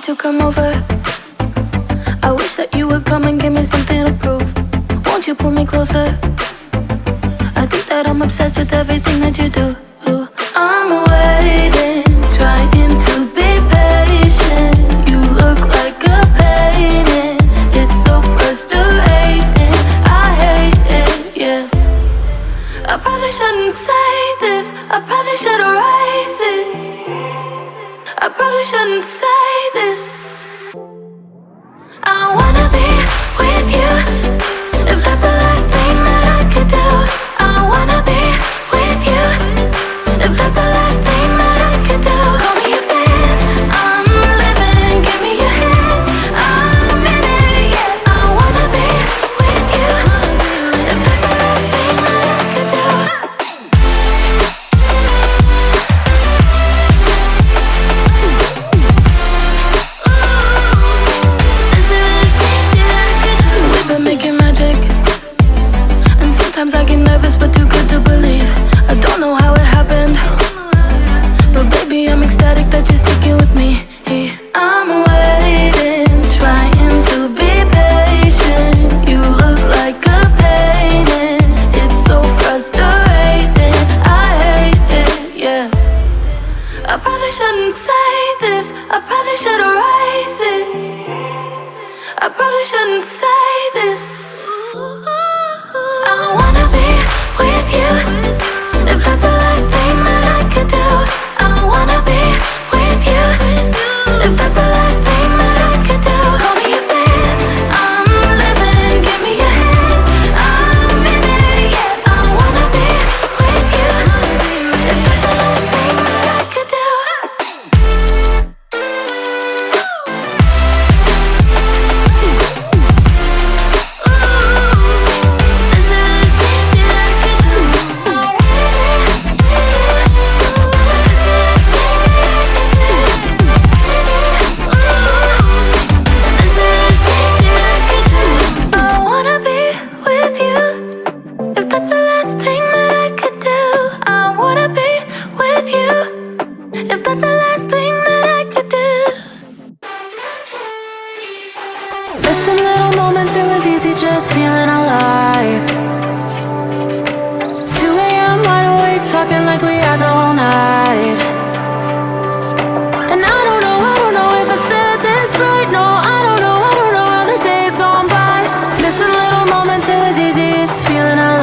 to come over. I wish that you would come and give me something to prove. Won't you pull me closer? I think that I'm obsessed with everything that you do. I'm waiting, trying to be patient. You look like a painting. It's so frustrating. I hate it, yeah. I probably shouldn't say this. I probably should erase it. I probably shouldn't say this. I wanna be with you. If that's the last thing that I could do, I wanna be with you. If that's the last thing that I could do, call me a fan. I'm living, give me your hand. I'm in it, yeah. I wanna be with you. If that's the last thing that I could do. We've been making magic, and sometimes I get nervous but too good to believe. I don't know how it happened, but baby I'm ecstatic that you're sticking with me. I'm waiting, trying to be patient. You look like a painting. It's so frustrating. I hate it, yeah. I probably shouldn't say this. I probably should erase it. I probably shouldn't say this. I wanna be with you. If that's the last thing that I could do, I wanna be with you. If that's the last thing that I could do, call me a fan. I'm living, give me your hand. I'm in it, yeah. I wanna be with you. If that's the last thing that I could do. Missing little moments, it was easy just feeling alive. 2 a.m. wide awake, talking like we had the whole night. And I don't know if I said this right. No, I don't know how the days gone by. Missing little moments, it was easy just feeling alive.